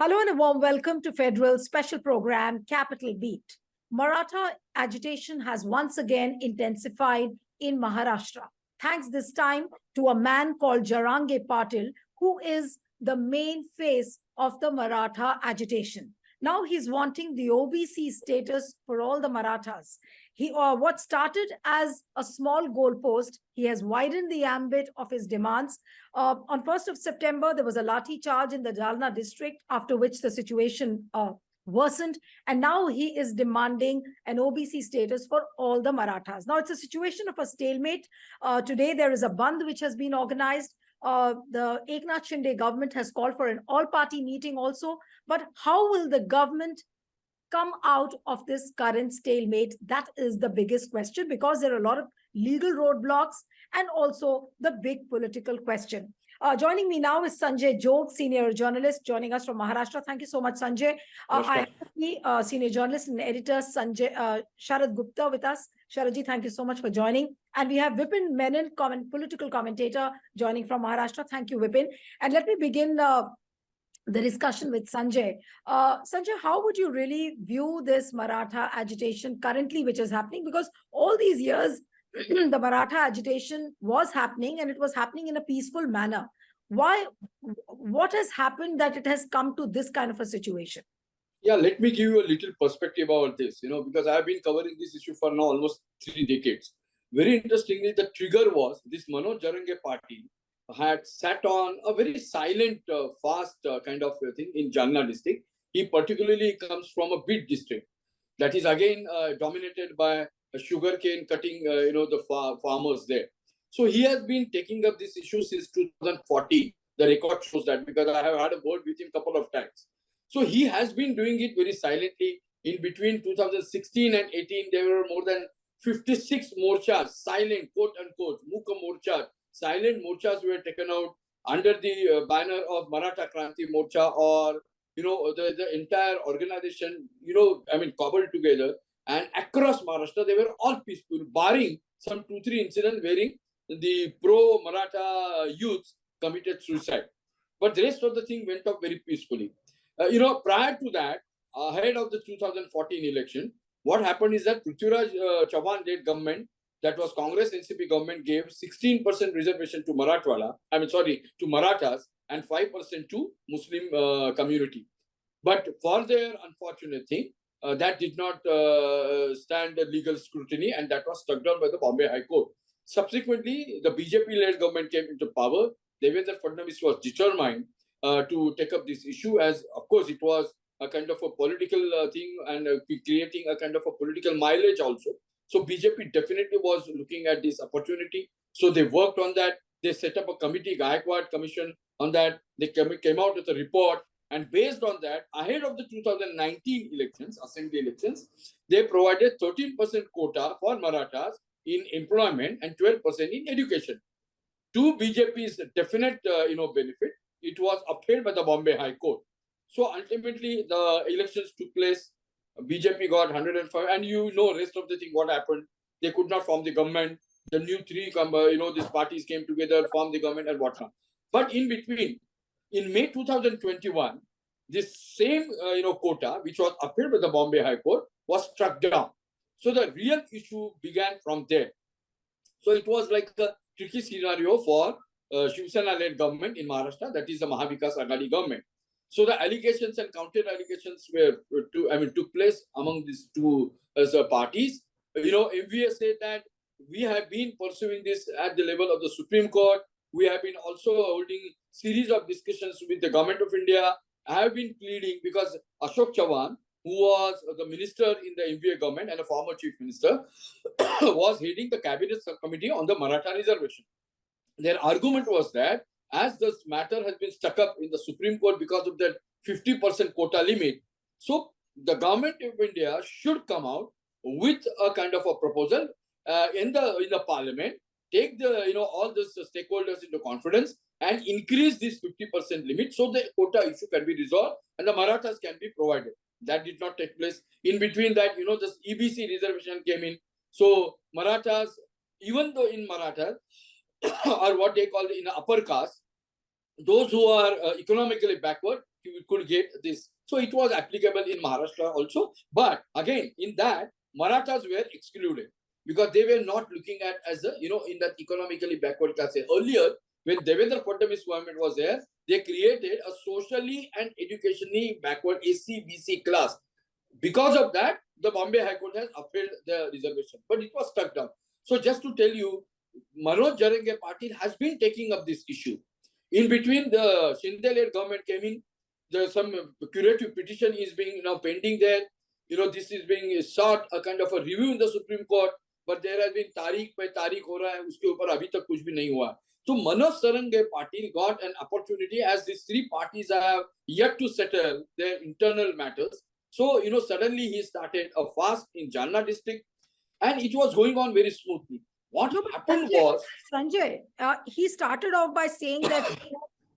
Hello and a warm welcome to Federal special program Capital Beat. Maratha agitation has once again intensified in Maharashtra. Thanks this time to a man called Jarange Patil, who is the main face of the Maratha agitation. Now he's wanting the OBC status for all the Marathas. What started as a small goalpost, he has widened the ambit of his demands. On 1st of September, there was a lathi charge in the Jalna district, after which the situation worsened. And now he is demanding an OBC status for all the Marathas. Now it's a situation of a stalemate. Today, there is a bandh which has been organized. The Eknath Shinde government has called for an all-party meeting also. But how will the government come out of this current stalemate? That is the biggest question, because there are a lot of legal roadblocks and also the big political question. Joining me now is Sanjay Jog, senior journalist, joining us from Maharashtra. Thank you so much, Sanjay. I have senior journalist and editor Sharad Gupta with us. Sharadji, thank you so much for joining. And we have Vipin Menon, political commentator, joining from Maharashtra. Thank you, Vipin. And let me begin the discussion with Sanjay. Sanjay, how would you really view this Maratha agitation currently, which is happening? Because all these years, the Maratha agitation was happening, and it was happening in a peaceful manner. Why? What has happened that it has come to this kind of a situation? Yeah, let me give you a little perspective about this, because I have been covering this issue for now almost 3 decades. Very interestingly, the trigger was this Manoj Jarange Patil had sat on a very silent, fast kind of thing in Jalna district. He particularly comes from a bid district that is again dominated by sugarcane cutting, the farmers there. So he has been taking up this issue since 2014. The record shows that, because I have had a word with him a couple of times. So he has been doing it very silently. In between 2016 and 18, there were more than 56 morchas, silent, quote unquote, Mukha morchas, silent morchas were taken out under the banner of Maratha Kranti Morcha, or, the entire organization, cobbled together. And across Maharashtra, they were all peaceful, barring some 2-3 incidents wherein the pro-Maratha youths committed suicide. But the rest of the thing went off very peacefully. Prior to that, ahead of the 2014 election, what happened is that Prithviraj Chauhan-led government, that was Congress NCP government, gave 16% reservation to to Marathas, and 5% to Muslim community. But for their unfortunate thing, that did not stand the legal scrutiny, and that was struck down by the Bombay High Court. Subsequently, the BJP-led government came into power. Devendra Fadnavis was determined to take up this issue, as of course it was a kind of a political thing, and creating a kind of a political mileage also. So BJP definitely was looking at this opportunity. So they worked on that. They set up a committee, Gaikwad Commission, on that. They came out with a report. And based on that, ahead of the 2019 elections, assembly elections, they provided 13% quota for Marathas in employment and 12% in education. To BJP's definite benefit, it was upheld by the Bombay High Court. So ultimately, the elections took place. BJP got 105, and rest of the thing, what happened. They could not form the government. The new three, these parties came together, formed the government and whatnot. But in between, in May 2021, this same, quota, which was upheld by the Bombay High Court, was struck down. So the real issue began from there. So it was like a tricky scenario for Shiv Sena-led government in Maharashtra, that is the Mahavikas Aghadi government. So the allegations and counter allegations took place among these two parties. MVA said that we have been pursuing this at the level of the Supreme Court. We have been also holding series of discussions with the government of India. I have been pleading, because Ashok Chauhan, who was the minister in the MVA government and a former chief minister, was heading the cabinet subcommittee on the Maratha reservation. Their argument was that as this matter has been stuck up in the Supreme Court because of that 50% quota limit, so the government of India should come out with a kind of a proposal in the parliament, take the all the stakeholders into confidence, and increase this 50% limit, so the quota issue can be resolved and the Marathas can be provided. That did not take place. In between that, this EBC reservation came in. So Marathas, even though in Marathas, or what they call in upper caste, those who are economically backward, we could get this. So it was applicable in Maharashtra also. But again, in that, Marathas were excluded because they were not looking at as a, in that economically backward class. Earlier, when Devendra Fadnavis government was there, they created a socially and educationally backward SC/BC class. Because of that, the Bombay High Court has upheld the reservation, but it was stuck down. So just to tell you, Manoj Jarange Patil has been taking up this issue. In between, the Shinde-led government came in. Some curative petition is being now pending there. This is being sought a kind of a review in the Supreme Court, but there has been तारीख पे तारीख हो रहा है, उसके ऊपर अभी तक कुछ भी नहीं हुआ. So Manoj Jarange Patil got an opportunity, as these three parties have yet to settle their internal matters. So, suddenly he started a fast in Jalna district, and it was going on very smoothly. What happened was... Sanjay, he started off by saying that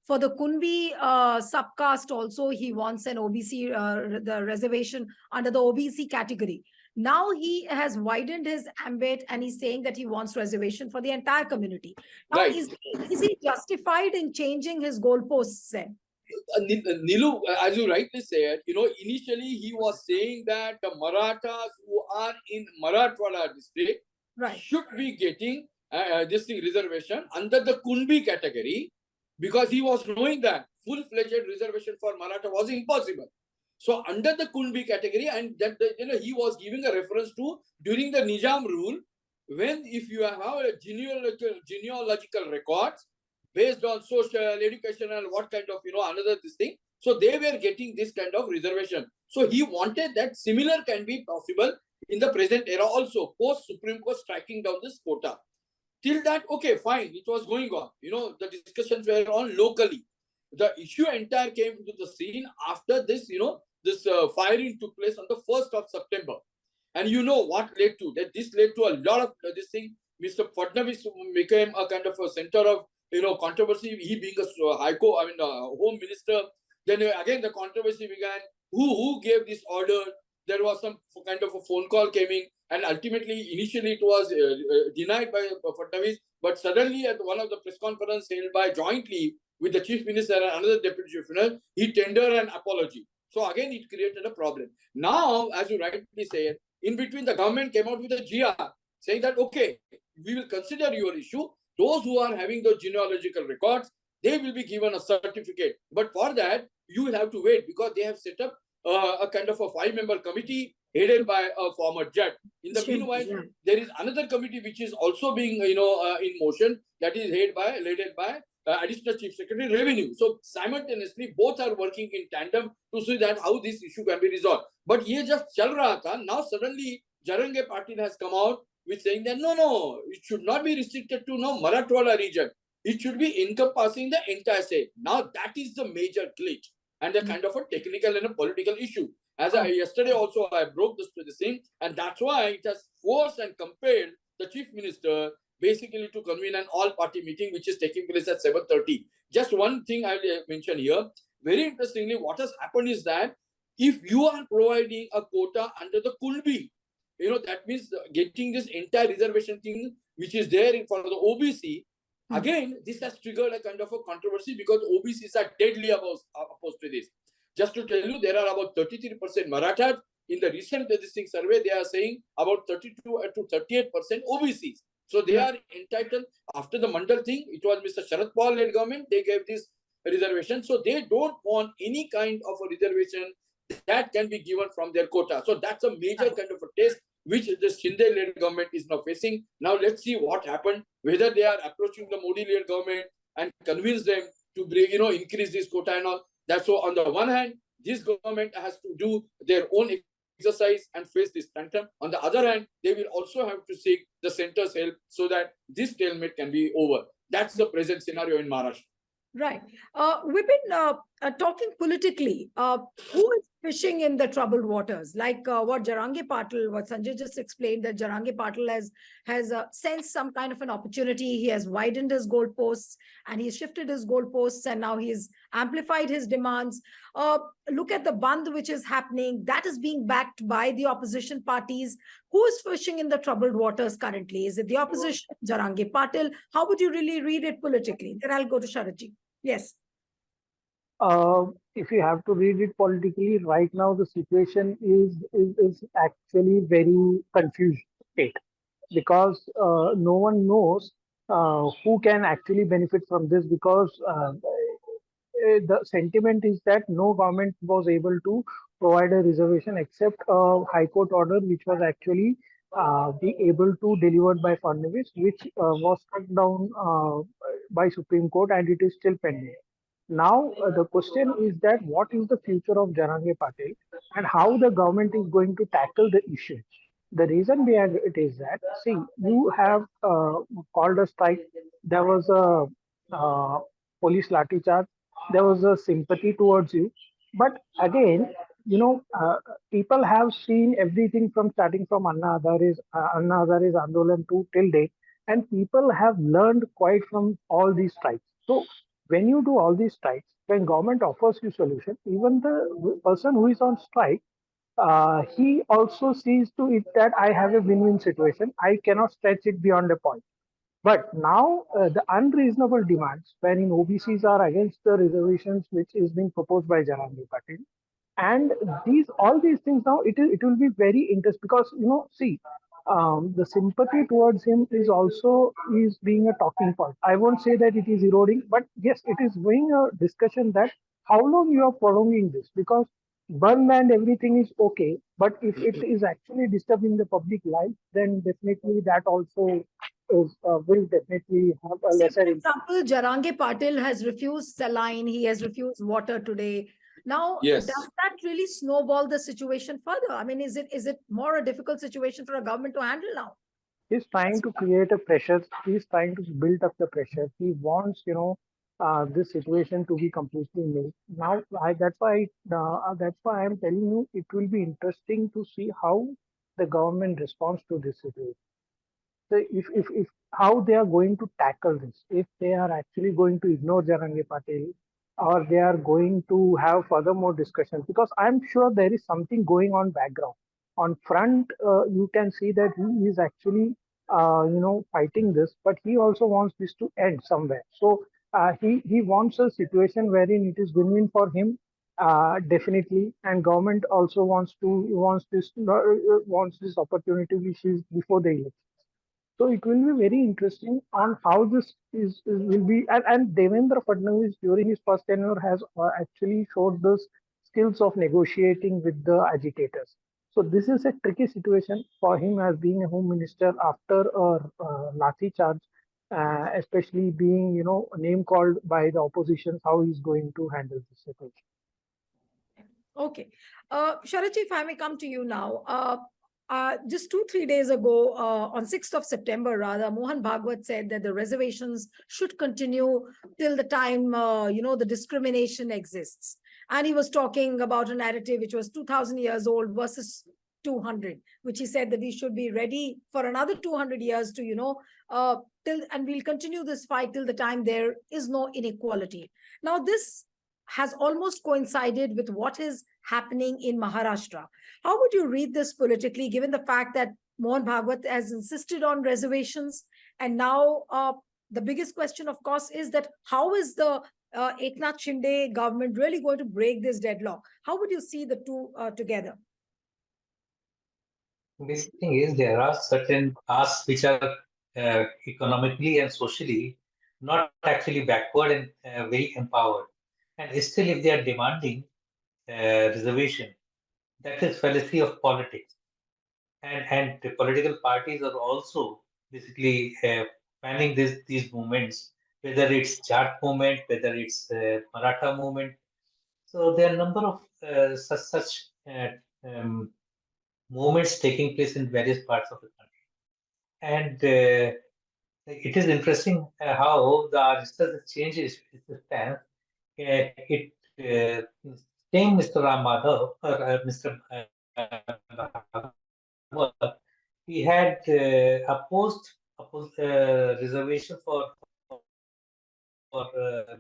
for the Kunbi subcaste also, he wants an OBC, the reservation under the OBC category. Now he has widened his ambit and he's saying that he wants reservation for the entire community. Now, Right. is he justified in changing his goalposts then? Nilu, as you rightly said, initially he was saying that the Marathas who are in Marathwada district should be getting this reservation under the Kunbi category, because he was knowing that full-fledged reservation for Maratha was impossible. So under the Kunbi category, and that he was giving a reference to during the Nizam rule, when if you have a genealogical records based on social, educational, what kind of, another this thing. So they were getting this kind of reservation. So he wanted that similar can be possible in the present era also, post Supreme Court striking down this quota. Till that, okay, fine, it was going on. The discussions were on locally. The issue entire came to the scene after this, this firing took place on the 1st of September. And you know what led to that? This led to a lot of this thing. Mr. Fadnavis became a kind of a center of controversy. He being a home minister. Then again the controversy began. Who gave this order? There was some kind of a phone call came in, and ultimately, initially it was denied by Fadnavis. But suddenly, at one of the press conference held by jointly with the chief minister and another deputy chief minister, he tendered an apology. So again, it created a problem. Now, as you rightly said, in between, the government came out with a GR saying that, okay, we will consider your issue. Those who are having those genealogical records, they will be given a certificate. But for that, you will have to wait, because they have set up a kind of a 5-member committee headed by a former judge. In the meanwhile, there is another committee which is also being, in motion, that is led by Additional Chief Secretary Revenue. So simultaneously, both are working in tandem to see that how this issue can be resolved. But ye just chal raha tha. Now suddenly Jarange Patil has come out with saying that no, it should not be restricted to Marathwada region. It should be encompassing the entire state. Now that is the major glitch and a kind of a technical and a political issue. As yesterday also I broke this to the same, and that's why it has forced and compelled the chief minister basically to convene an all-party meeting, which is taking place at 7:30. Just one thing I will mention here. Very interestingly, what has happened is that if you are providing a quota under the Kulbi, that means getting this entire reservation thing, which is there for the OBC, again, this has triggered a kind of a controversy, because OBCs are deadly opposed to this. Just to tell you, there are about 33% Marathas. In the recent survey, they are saying about 32 to 38% OBCs. So they are entitled. After the Mandal thing, it was Mr. Sharad Pawar-led government, they gave this reservation. So they don't want any kind of a reservation that can be given from their quota. So that's a major kind of a test which the Shinde-led government is now facing. Now let's see what happened, whether they are approaching the Modi-led government and convince them to bring, increase this quota and all. That's so on the one hand, this government has to do their own exercise and face this tantrum. On the other hand, they will also have to seek the center's help so that this stalemate can be over. That's the present scenario in Maharashtra. Right. We've been talking politically. Who is fishing in the troubled waters? Like what Jarange Patil, what Sanjay just explained, that Jarange Patil has sensed some kind of an opportunity. He has widened his goalposts and he's shifted his goalposts, and now he's amplified his demands. Look at the Bandh which is happening. That is being backed by the opposition parties. Who is fishing in the troubled waters currently? Is it the opposition, Jarange Patil? How would you really read it politically? Then I'll go to Sharadji. Yes. If you have to read it politically, right now the situation is actually very confused state because no one knows who can actually benefit from this because the sentiment is that no government was able to provide a reservation except a high court order which was actually be able to delivered by Fadnavis, which was struck down by Supreme Court and it is still pending. Now, the question is that what is the future of Jarange Patil and how the government is going to tackle the issue. The reason behind it is that, see, you have called a strike. There was a police lathi charge. There was a sympathy towards you. But again, people have seen everything from starting from Anna Hazari's Andolan to till date, and people have learned quite from all these strikes. So when you do all these strikes, when government offers you solution, even the person who is on strike, he also sees to it that I have a win-win situation. I cannot stretch it beyond a point. But now the unreasonable demands, wherein OBCs are against the reservations which is being proposed by Jarangi Patil, and these all these things now it will be very interesting because see the sympathy towards him is also is being a talking point. I won't say that it is eroding, but yes, it is going a discussion that how long you are prolonging this because burn and everything is okay, but if it is actually disturbing the public life, then definitely that also will definitely have a See, lesser for impact. example, Jarange Patil has refused saline, he has refused water today. Now, does Yes. that really snowball the situation further? I mean, is it more a difficult situation for a government to handle now? He's trying to create a pressure. He's trying to build up the pressure. He wants, this situation to be completely made. Now, that's why I'm telling you, it will be interesting to see how the government responds to this situation. So if how they are going to tackle this, if they are actually going to ignore Jarangi Patil or they are going to have furthermore discussions, because I'm sure there is something going on background. On front, you can see that he is actually, fighting this, but he also wants this to end somewhere. So he wants a situation wherein it is win-win for him, definitely, and government also wants this opportunity which is before the election. So it will be very interesting on how this will be. And Devendra Fadnavis during his first tenure has actually showed the skills of negotiating with the agitators. So this is a tricky situation for him as being a home minister after a Lathi charge, especially being name called by the oppositions. How he's going to handle this situation. Okay. Sharaji, if I may come to you now. Just 2, 3 days ago, on 6th of September, rather, Mohan Bhagwat said that the reservations should continue till the time, the discrimination exists. And he was talking about a narrative which was 2000 years old versus 200, which he said that we should be ready for another 200 years to, and we'll continue this fight till the time there is no inequality. Now, this has almost coincided with what is happening in Maharashtra. How would you read this politically, given the fact that Mohan Bhagwat has insisted on reservations? And now the biggest question, of course, is that how is the Eknath Shinde government really going to break this deadlock? How would you see the two together? Basic thing is there are certain castes which are economically and socially not actually backward and very empowered. And still, if they are demanding reservation, that is fallacy of politics. And the political parties are also basically planning these movements, whether it's Jat movement, whether it's Maratha movement. So there are a number of um, movements taking place in various parts of the country. And it is interesting how the RSS changes its stance. It same Mr. Ram Madhav or Mr. Bhagwat, he had opposed reservation for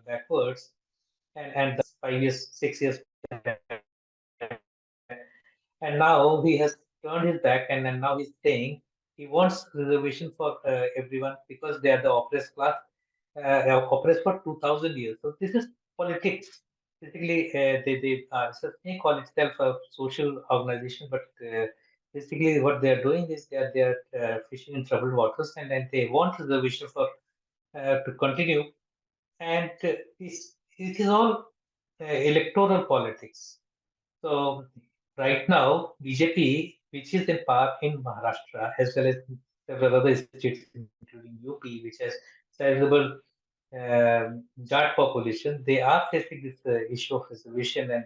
backwards and 5 years, 6 years, and now he has turned his back and now he's saying he wants reservation for everyone because they are the oppressed class, oppressed for 2000 years. So this is politics. basically they may call itself a social organization, but basically what they are doing is they are fishing in troubled waters, and they want reservation for to continue. And it is all electoral politics. So right now, BJP, which is in power in Maharashtra as well as several other states, including UP, which has sizable Jat population, they are facing this issue of reservation, and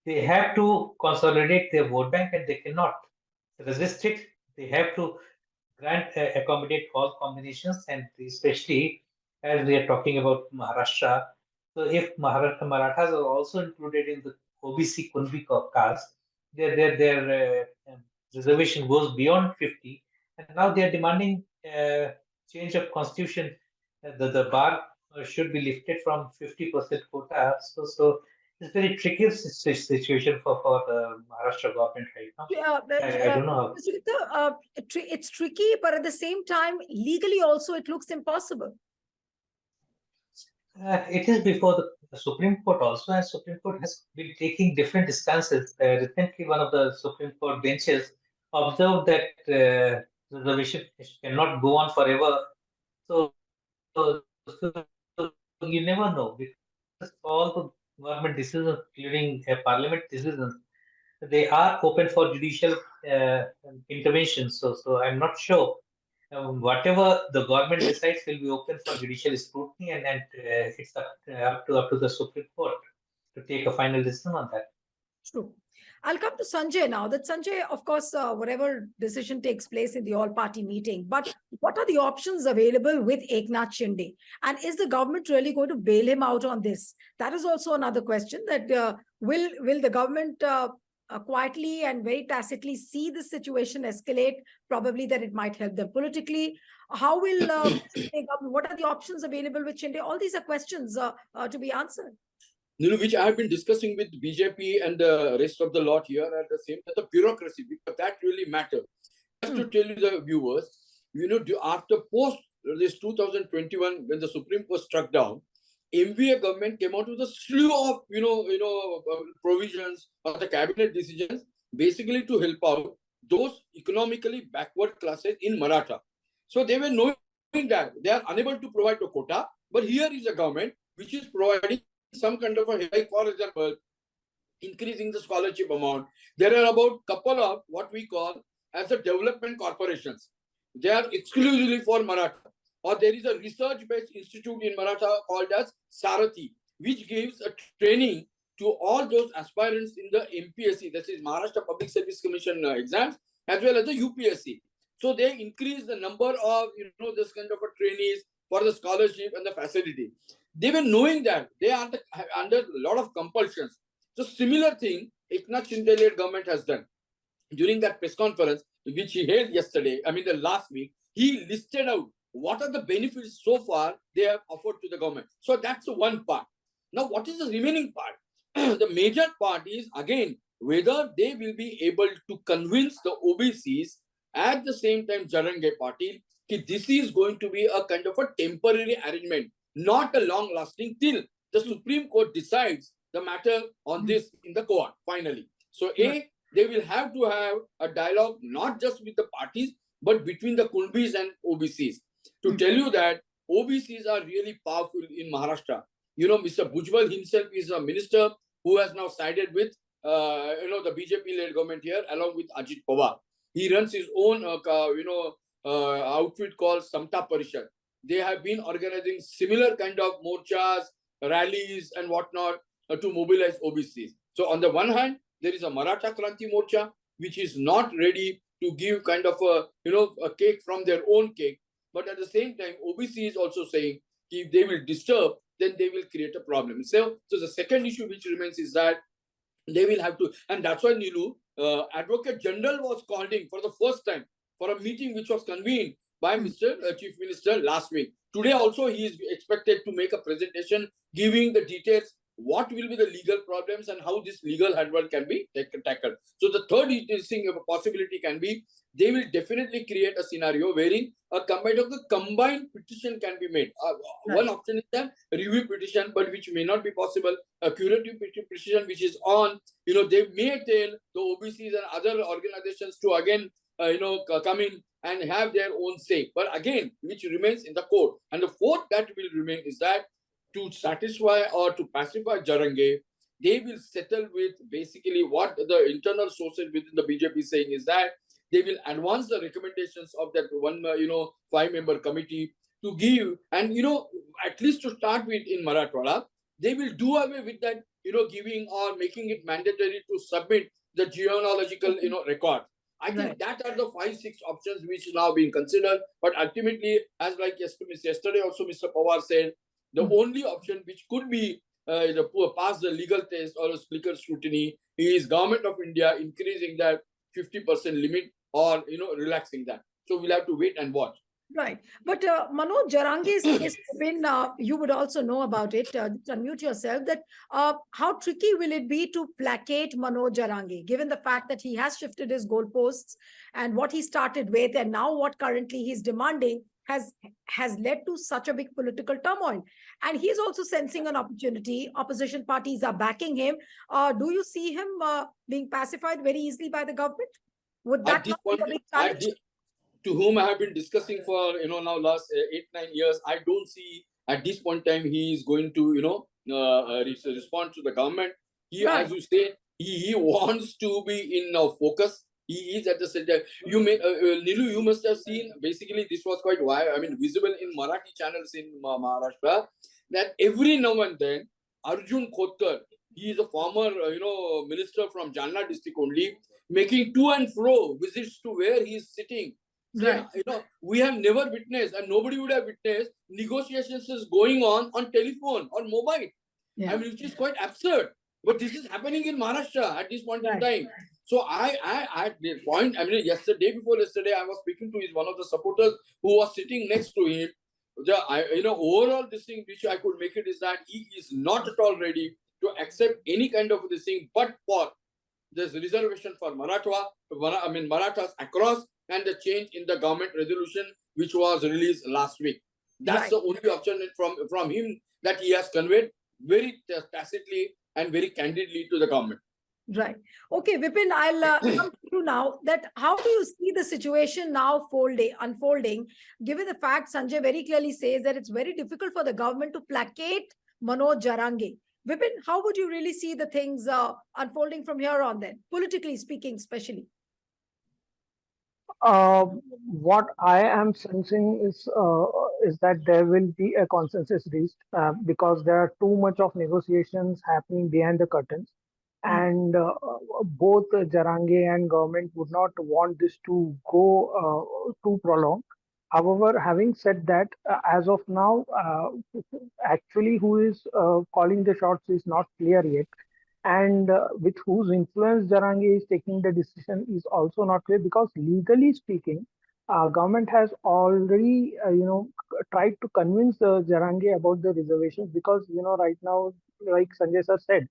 they have to consolidate their vote bank, and they cannot resist it. They have to grant accommodate all combinations, and especially as we are talking about Maharashtra. So if Marathas are also included in the OBC Kunbi caste, their reservation goes beyond 50, and now they are demanding change of constitution. The bar should be lifted from 50% quota. So it's very tricky situation for the Maharashtra government right now. Yeah, I don't know how. Mr. Gupta, it's tricky, but at the same time, legally also it looks impossible. It is before the Supreme Court also, and Supreme Court has been taking different stances. Recently, one of the Supreme Court benches observed that reservation cannot go on forever. So you never know, because all the government decisions, including parliament decisions, they are open for judicial intervention. So I'm not sure. Whatever the government decides will be open for judicial scrutiny, and it's up to the Supreme Court to take a final decision on that. True. I'll come to Sanjay now. That Sanjay, of course, whatever decision takes place in the all-party meeting, but what are the options available with Eknath Shinde? And is the government really going to bail him out on this? That is also another question. That will the government quietly and very tacitly see the situation escalate? Probably that it might help them politically. How will what are the options available with Shinde? All these are questions to be answered. Which I have been discussing with BJP and the rest of the lot here at the same time, the bureaucracy, because that really matters. Just to tell you the viewers, after post this 2021, when the Supreme Court struck down, MVA government came out with a slew of provisions or the cabinet decisions, basically to help out those economically backward classes in Maratha. So they were knowing that they are unable to provide the quota, but here is a government which is providing some kind of a, like for example, increasing the scholarship amount. There are about couple of what we call as the development corporations. They are exclusively for Maratha. Or there is a research-based institute in Maratha called as Sarathi, which gives a training to all those aspirants in the MPSC, that is Maharashtra Public Service Commission exams, as well as the UPSC. So they increase the number of this kind of a trainees for the scholarship and the facility. They were knowing that they are under a lot of compulsions. So similar thing, Eknath Shinde government has done. During that press conference, which he held yesterday, the last week, he listed out what are the benefits so far they have offered to the government. So that's one part. Now, what is the remaining part? The major part is, again, whether they will be able to convince the OBCs at the same time, Jarange Patil, that this is going to be a kind of a temporary arrangement, not a long-lasting, till the Supreme Court decides the matter on this in the court, finally. So, they will have to have a dialogue, not just with the parties, but between the Kunbis and OBCs. To tell you that OBCs are really powerful in Maharashtra. Mr. Bhujbal himself is a minister who has now sided with, the BJP-led government here, along with Ajit Pawar. He runs his own, outfit called Samta Parishad. They have been organizing similar kind of morchas, rallies, and whatnot to mobilize OBCs. So on the one hand, there is a Maratha Kranti Morcha, which is not ready to give kind of a cake from their own cake. But at the same time, OBC is also saying if they will disturb, then they will create a problem. So the second issue which remains is that they will have to, and that's why Nilu, Advocate General was called in for the first time for a meeting which was convened by Mr. Chief Minister last week. Today also he is expected to make a presentation giving the details what will be the legal problems and how this legal hurdle can be tackled. So the third interesting possibility can be they will definitely create a scenario wherein a combined petition can be made. One option is that review petition, but which may not be possible. A curative petition, which is on, they may tell the OBCs and other organizations to again, come in and have their own say. But again, which remains in the court. And the fourth that will remain is that to satisfy or to pacify Jarange, they will settle with basically what the internal sources within the BJP is saying is that they will advance the recommendations of that one, 5-member committee to give, and at least to start with in Marathwada, they will do away with that, giving or making it mandatory to submit the genealogical, record. I think that are the 5-6 options which are now being considered. But ultimately, as like yesterday also Mr. Pawar said, the only option which could be pass the legal test or a speaker scrutiny is Government of India increasing that 50% limit or relaxing that. So we'll have to wait and watch. Right. But Manoj Jarange's case, you would also know about it. Just unmute yourself. That how tricky will it be to placate Manoj Jarange, given the fact that he has shifted his goalposts and what he started with, and now what currently he's demanding has led to such a big political turmoil. And he's also sensing an opportunity. Opposition parties are backing him. Do you see him being pacified very easily by the government? Would that not be a big challenge? To whom I have been discussing for now last 8-9 years, I don't see at this point in time he is going to respond to the government. He, as you say, he wants to be in focus. He is at the center. You may Nilu, you must have seen. Basically, this was quite visible in Marathi channels in Maharashtra. That every now and then, Arjun Khotkar, he is a former minister from Jalna district only, making to and fro visits to where he is sitting. Right. We have never witnessed, and nobody would have witnessed, negotiations is going on telephone or mobile. Yeah. Which is quite absurd. But this is happening in Maharashtra at this point in time. So I at the point, day before yesterday, I was speaking to one of the supporters who was sitting next to him. Overall, this thing which I could make it is that he is not at all ready to accept any kind of this thing, but for this reservation for Marathas across, and the change in the government resolution which was released last week. That's the only option from him that he has conveyed very tacitly and very candidly to the government. Right. Okay, Vipin, I'll come to you now. That how do you see the situation now unfolding, given the fact Sanjay very clearly says that it's very difficult for the government to placate Manoj Jarange. Vipin, how would you really see the things unfolding from here on then, politically speaking, especially? What I am sensing is that there will be a consensus reached because there are too much of negotiations happening behind the curtains, and both Jarange and government would not want this to go too prolonged. However, having said that, as of now, actually who is calling the shots is not clear yet. And with whose influence Jarange is taking the decision is also not clear, because legally speaking, government has already tried to convince Jarange about the reservations, because right now, like Sanjay sir said,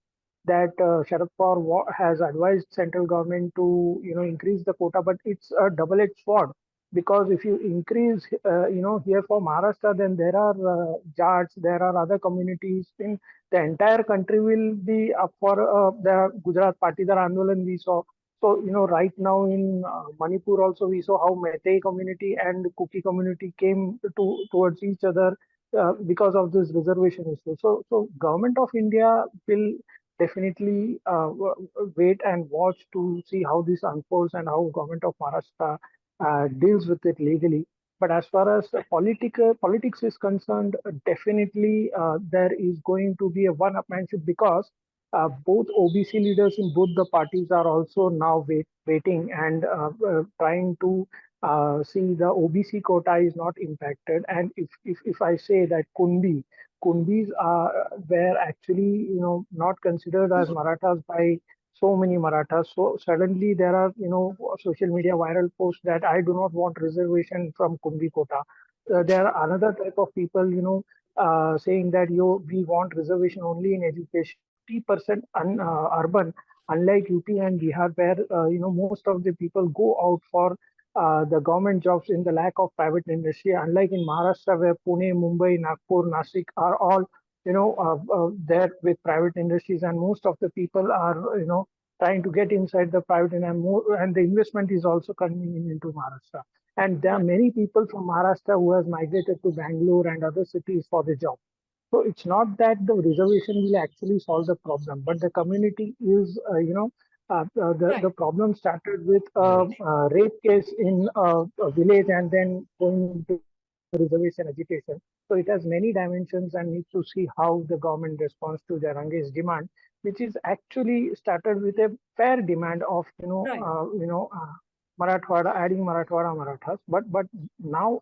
that Sharad Pawar has advised central government to increase the quota, but it's a double-edged sword, because if you increase here for Maharashtra, then there are Jats, there are other communities in the entire country will be up for the Gujarat Patidar Andolan we saw. So, right now in Manipur also we saw how Meitei community and Kuki community came towards each other because of this reservation issue. So Government of India will definitely wait and watch to see how this unfolds and how Government of Maharashtra deals with it legally. But as far as politics is concerned, definitely there is going to be a one-upmanship, because both OBC leaders in both the parties are also now waiting and trying to see the OBC quota is not impacted. And if I say that Kunbis were actually not considered as Marathas by so many Marathas. So suddenly there are, social media viral posts that I do not want reservation from Kumbi quota. There are another type of people, saying that we want reservation only in education, 50% urban, unlike UP and Bihar, where most of the people go out for the government jobs in the lack of private industry. Unlike in Maharashtra, where Pune, Mumbai, Nagpur, Nasik are all there with private industries, and most of the people are trying to get inside the private, and the investment is also coming into Maharashtra. And there are many people from Maharashtra who has migrated to Bangalore and other cities for the job. So it's not that the reservation will actually solve the problem, but the community is, the problem started with a rape case in a village and then going to reservation agitation. So it has many dimensions and need to see how the government responds to Jarange's demand, which is actually started with a fair demand of, Marathwada, adding Marathwada Marathas, but now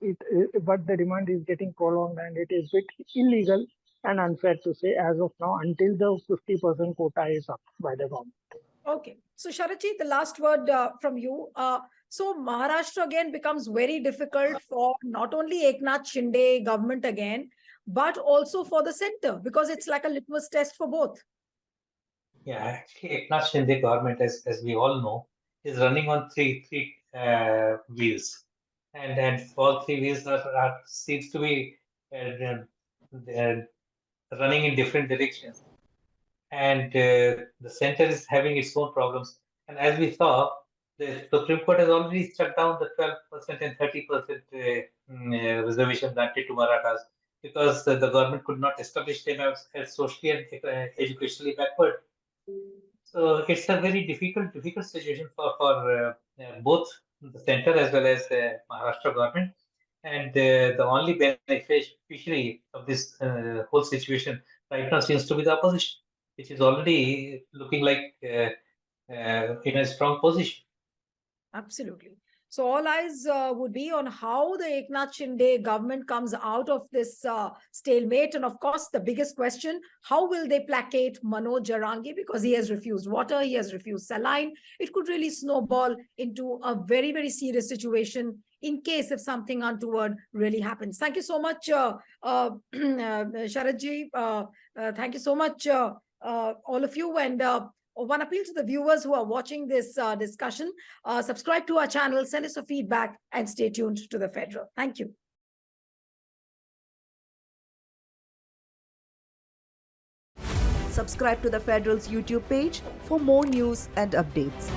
but the demand is getting prolonged and it is bit illegal and unfair to say as of now until the 50% quota is up by the government. Okay, so Sharatji, the last word from you. So Maharashtra again becomes very difficult for not only Eknath Shinde government again, but also for the center, because it's like a litmus test for both. Yeah, actually, Eknath Shinde government, as we all know, is running on three wheels, and all three wheels seems to be running in different directions, and the center is having its own problems. And as we saw, the Supreme Court has already struck down the 12% and 30% reservation granted to Marathas because the government could not establish them as socially and educationally backward. So it's a very difficult situation for both the center as well as the Maharashtra government. And the only beneficiary of this whole situation right now seems to be the opposition, which is already looking like in a strong position. Absolutely. So all eyes would be on how the Eknath Shinde government comes out of this stalemate. And of course, the biggest question, how will they placate Manoj Jarange? Because he has refused water, he has refused saline. It could really snowball into a very, very serious situation in case if something untoward really happens. Thank you so much, Sharatji. Thank you so much, all of you. And one appeal to the viewers who are watching this discussion, subscribe to our channel, send us a feedback, and stay tuned to the Federal. Thank you. Subscribe to the Federal's YouTube page for more news and updates.